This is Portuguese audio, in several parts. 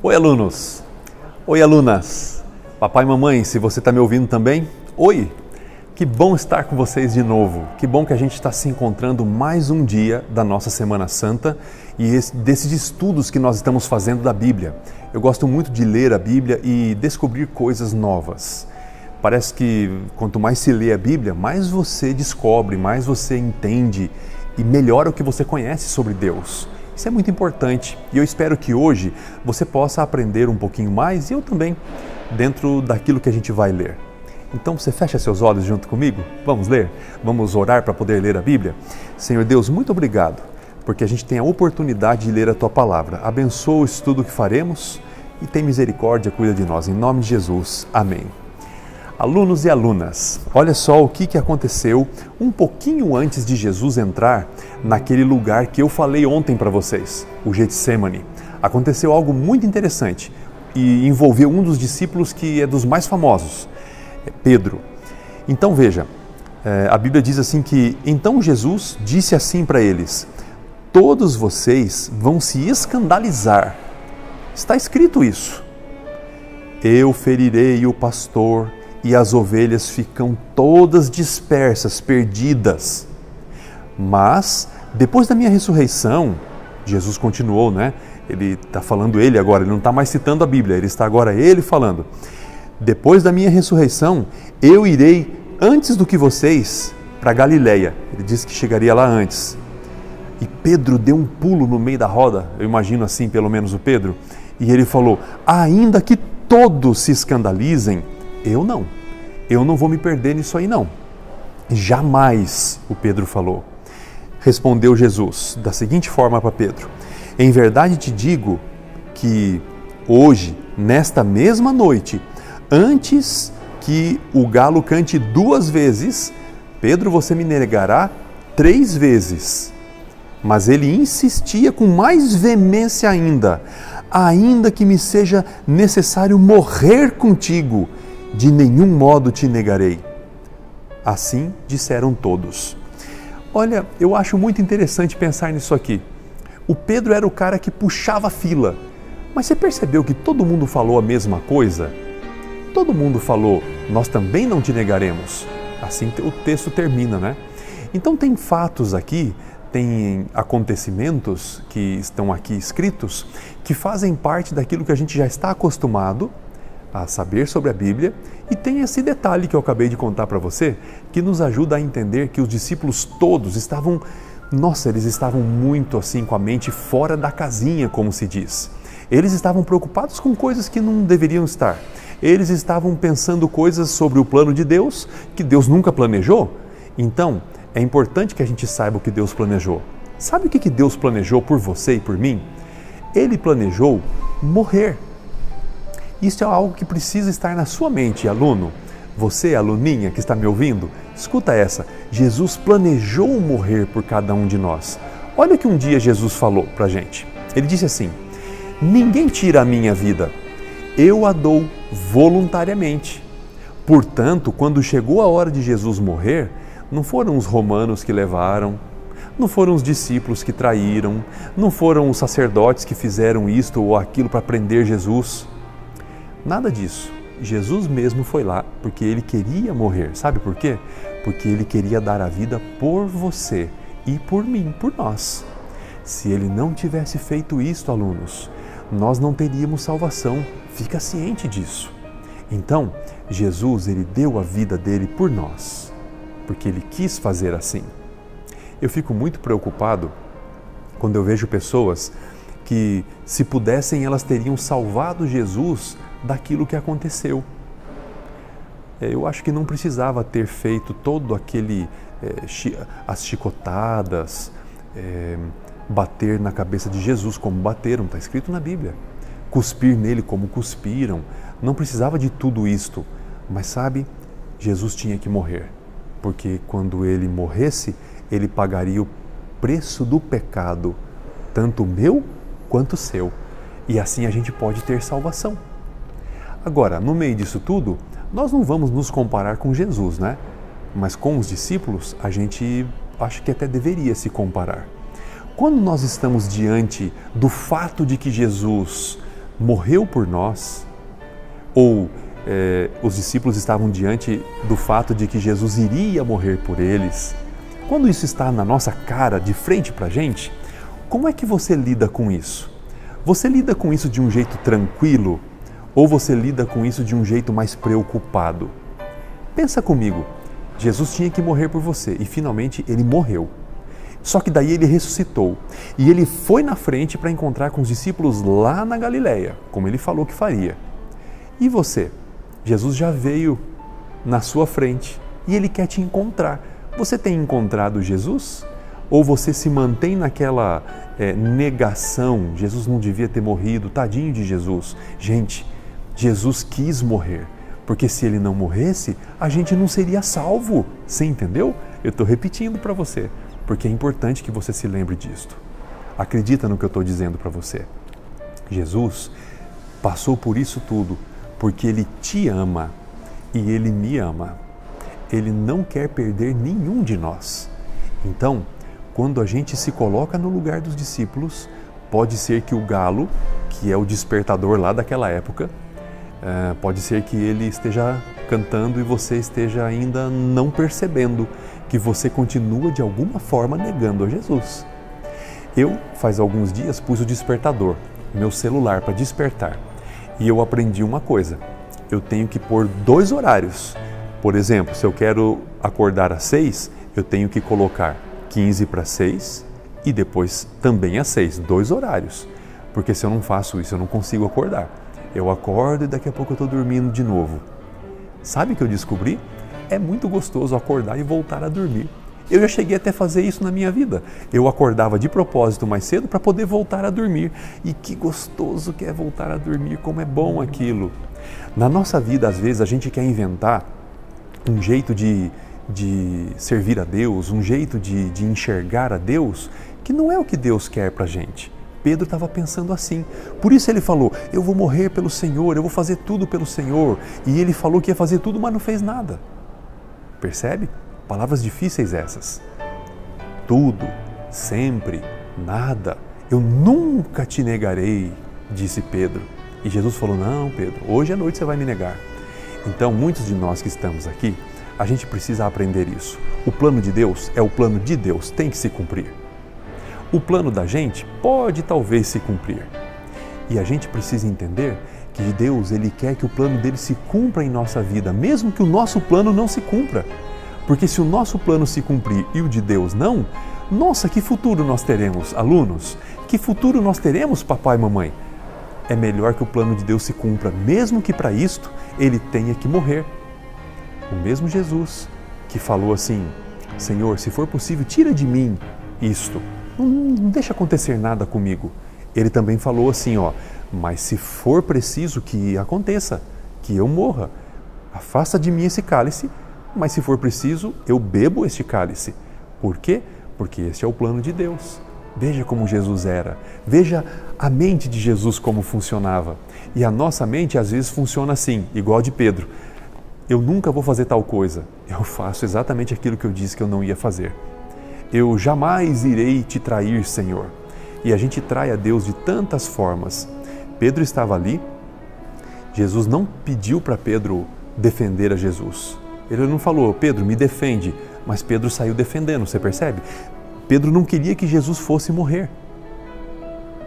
Oi, alunos! Oi, alunas! Papai e mamãe, se você está me ouvindo também, oi! Que bom estar com vocês de novo. Que bom que a gente está se encontrando mais um dia da nossa Semana Santa e desses estudos que nós estamos fazendo da Bíblia. Eu gosto muito de ler a Bíblia e descobrir coisas novas. Parece que quanto mais se lê a Bíblia, mais você descobre, mais você entende e melhora o que você conhece sobre Deus. Isso é muito importante e eu espero que hoje você possa aprender um pouquinho mais e eu também, dentro daquilo que a gente vai ler. Então você fecha seus olhos junto comigo? Vamos ler? Vamos orar para poder ler a Bíblia? Senhor Deus, muito obrigado, porque a gente tem a oportunidade de ler a Tua Palavra. Abençoa o estudo que faremos e tem misericórdia, cuida de nós. Em nome de Jesus. Amém. Alunos e alunas, olha só o que aconteceu um pouquinho antes de Jesus entrar naquele lugar que eu falei ontem para vocês, o Getsemane. Aconteceu algo muito interessante e envolveu um dos discípulos que é dos mais famosos, Pedro. Então veja, a Bíblia diz assim que, então Jesus disse assim para eles, todos vocês vão se escandalizar. Está escrito isso. Eu ferirei o pastor e as ovelhas ficam todas dispersas, perdidas. Mas, depois da minha ressurreição, Jesus continuou, né? Ele está falando ele agora, ele não está mais citando a Bíblia, ele está agora ele falando. Depois da minha ressurreição, eu irei antes do que vocês para Galileia. Ele disse que chegaria lá antes. E Pedro deu um pulo no meio da roda, eu imagino assim, pelo menos o Pedro, e ele falou, ainda que todos se escandalizem, eu não vou me perder nisso aí não. Jamais, o Pedro falou. Respondeu Jesus da seguinte forma para Pedro, em verdade te digo que hoje, nesta mesma noite, antes que o galo cante 2 vezes, Pedro, você me negará 3 vezes. Mas ele insistia com mais veemência ainda que me seja necessário morrer contigo, de nenhum modo te negarei. Assim disseram todos. Olha, eu acho muito interessante pensar nisso aqui. O Pedro era o cara que puxava a fila, mas você percebeu que todo mundo falou a mesma coisa? Todo mundo falou, nós também não te negaremos. Assim o texto termina, né? Então tem fatos aqui, tem acontecimentos que estão aqui escritos, que fazem parte daquilo que a gente já está acostumado a saber sobre a Bíblia, e tem esse detalhe que eu acabei de contar para você, que nos ajuda a entender que os discípulos todos estavam, eles estavam muito assim com a mente fora da casinha, como se diz. Eles estavam preocupados com coisas que não deveriam estar. Eles estavam pensando coisas sobre o plano de Deus, que Deus nunca planejou. Então, é importante que a gente saiba o que Deus planejou. Sabe o que Deus planejou por você e por mim? Ele planejou morrer. Isso é algo que precisa estar na sua mente, aluno. Você, aluninha que está me ouvindo, escuta essa. Jesus planejou morrer por cada um de nós. Olha o que um dia Jesus falou para a gente. Ele disse assim, ninguém tira a minha vida, eu a dou voluntariamente. Portanto, quando chegou a hora de Jesus morrer, não foram os romanos que levaram, não foram os discípulos que traíram, não foram os sacerdotes que fizeram isto ou aquilo para prender Jesus. Nada disso. Jesus mesmo foi lá porque ele queria morrer. Sabe por quê? Porque ele queria dar a vida por você e por mim, por nós. Se ele não tivesse feito isto, alunos, nós não teríamos salvação. Fica ciente disso. Então, Jesus, ele deu a vida dele por nós, porque ele quis fazer assim. Eu fico muito preocupado quando eu vejo pessoas que, se pudessem, elas teriam salvado Jesus daquilo que aconteceu. Eu acho que não precisava ter feito todo aquele, as chicotadas, bater na cabeça de Jesus como bateram, está escrito na Bíblia. Cuspir nele como cuspiram, não precisava de tudo isto, mas sabe, Jesus tinha que morrer, porque quando ele morresse, ele pagaria o preço do pecado, tanto o meu quanto o seu, e assim a gente pode ter salvação. Agora, no meio disso tudo, nós não vamos nos comparar com Jesus, né? Mas com os discípulos, a gente acho que até deveria se comparar. Quando nós estamos diante do fato de que Jesus morreu por nós, ou os discípulos estavam diante do fato de que Jesus iria morrer por eles, quando isso está na nossa cara, de frente para a gente, como é que você lida com isso? Você lida com isso de um jeito tranquilo ou você lida com isso de um jeito mais preocupado? Pensa comigo, Jesus tinha que morrer por você e finalmente ele morreu. Só que daí ele ressuscitou e ele foi na frente para encontrar com os discípulos lá na Galileia, como ele falou que faria. E você? Jesus já veio na sua frente e ele quer te encontrar. Você tem encontrado Jesus? Ou você se mantém naquela negação? Jesus não devia ter morrido, tadinho de Jesus. Gente, Jesus quis morrer, porque se ele não morresse, a gente não seria salvo. Você entendeu? Eu estou repetindo para você, porque é importante que você se lembre disto. Acredita no que eu estou dizendo para você. Jesus passou por isso tudo, porque ele te ama e ele me ama. Ele não quer perder nenhum de nós. Então, quando a gente se coloca no lugar dos discípulos, pode ser que o galo, que é o despertador lá daquela época, pode ser que ele esteja cantando e você esteja ainda não percebendo que você continua de alguma forma negando a Jesus. Eu, faz alguns dias, pus o despertador, meu celular, para despertar. E eu aprendi uma coisa, eu tenho que pôr 2 horários. Por exemplo, se eu quero acordar às 6, eu tenho que colocar 15 para 6 e depois também às 6, 2 horários. Porque se eu não faço isso, eu não consigo acordar. Eu acordo e daqui a pouco eu estou dormindo de novo. Sabe o que eu descobri? É muito gostoso acordar e voltar a dormir. Eu já cheguei até a fazer isso na minha vida. Eu acordava de propósito mais cedo para poder voltar a dormir. E que gostoso que é voltar a dormir, como é bom aquilo. Na nossa vida, às vezes, a gente quer inventar um jeito de servir a Deus, um jeito de enxergar a Deus, que não é o que Deus quer para a gente. Pedro estava pensando assim. Por isso ele falou, eu vou morrer pelo Senhor, eu vou fazer tudo pelo Senhor. E ele falou que ia fazer tudo, mas não fez nada. Percebe? Palavras difíceis essas. Tudo, sempre, nada. Eu nunca te negarei, disse Pedro. E Jesus falou, não, Pedro, hoje à noite você vai me negar. Então, muitos de nós que estamos aqui, a gente precisa aprender isso. O plano de Deus é o plano de Deus, tem que se cumprir. O plano da gente pode talvez se cumprir. E a gente precisa entender que Deus, Ele quer que o plano dele se cumpra em nossa vida, mesmo que o nosso plano não se cumpra. Porque se o nosso plano se cumprir e o de Deus não, nossa, que futuro nós teremos, alunos? Que futuro nós teremos, papai e mamãe? É melhor que o plano de Deus se cumpra, mesmo que para isto ele tenha que morrer. O mesmo Jesus que falou assim, Senhor, se for possível, tira de mim isto. Não deixa acontecer nada comigo. Ele também falou assim, mas se for preciso que aconteça, que eu morra, afasta de mim esse cálice, mas se for preciso, eu bebo este cálice. Por quê? Porque este é o plano de Deus. Veja como Jesus era. Veja a mente de Jesus como funcionava. E a nossa mente às vezes funciona assim, igual a de Pedro. Eu nunca vou fazer tal coisa. Eu faço exatamente aquilo que eu disse que eu não ia fazer. Eu jamais irei te trair, Senhor. E a gente trai a Deus de tantas formas. Pedro estava ali. Jesus não pediu para Pedro defender a Jesus. Ele não falou, Pedro, me defende. Mas Pedro saiu defendendo, você percebe? Pedro não queria que Jesus fosse morrer.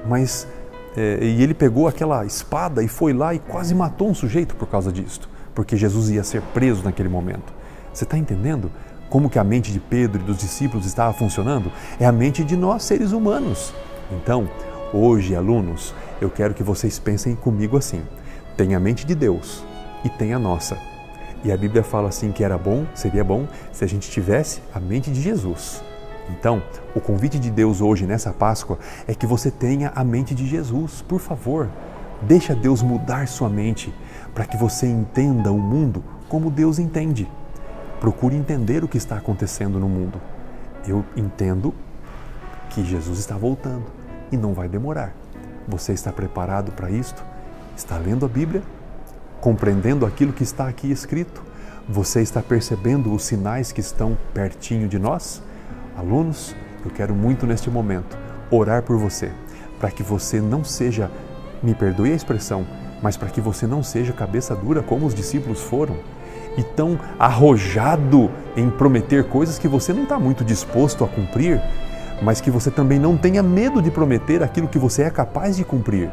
Mas e ele pegou aquela espada e foi lá e quase matou um sujeito por causa disso. Porque Jesus ia ser preso naquele momento. Você está entendendo como que a mente de Pedro e dos discípulos estava funcionando? É a mente de nós, seres humanos. Então, hoje, alunos, eu quero que vocês pensem comigo assim. Tem a mente de Deus e tem a nossa. E a Bíblia fala assim que seria bom se a gente tivesse a mente de Jesus. Então, o convite de Deus hoje, nessa Páscoa, é que você tenha a mente de Jesus. Por favor, deixa Deus mudar sua mente para que você entenda o mundo como Deus entende. Procure entender o que está acontecendo no mundo. Eu entendo que Jesus está voltando e não vai demorar. Você está preparado para isto? Está lendo a Bíblia? Compreendendo aquilo que está aqui escrito? Você está percebendo os sinais que estão pertinho de nós? Alunos, eu quero muito neste momento orar por você, para que você não seja me perdoe a expressão, mas para que você não seja cabeça dura como os discípulos foram, e tão arrojado em prometer coisas que você não está muito disposto a cumprir, mas que você também não tenha medo de prometer aquilo que você é capaz de cumprir.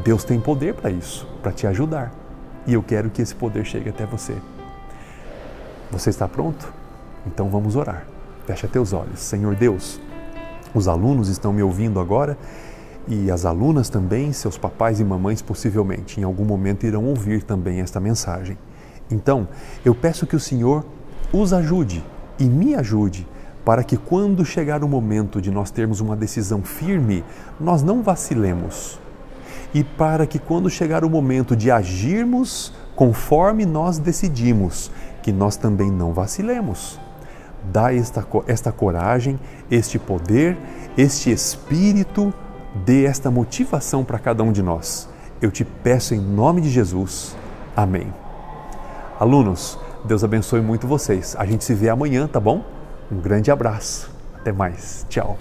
Deus tem poder para isso, para te ajudar. E eu quero que esse poder chegue até você. Você está pronto? Então vamos orar. Fecha teus olhos. Senhor Deus, os alunos estão me ouvindo agora e as alunas também, seus papais e mamães possivelmente, em algum momento irão ouvir também esta mensagem. Então, eu peço que o Senhor os ajude e me ajude para que quando chegar o momento de nós termos uma decisão firme, nós não vacilemos. E para que quando chegar o momento de agirmos conforme nós decidimos, que nós também não vacilemos. Dá esta coragem, este poder, este espírito, dê esta motivação para cada um de nós. Eu te peço em nome de Jesus. Amém. Alunos, Deus abençoe muito vocês. A gente se vê amanhã, tá bom? Um grande abraço. Até mais. Tchau.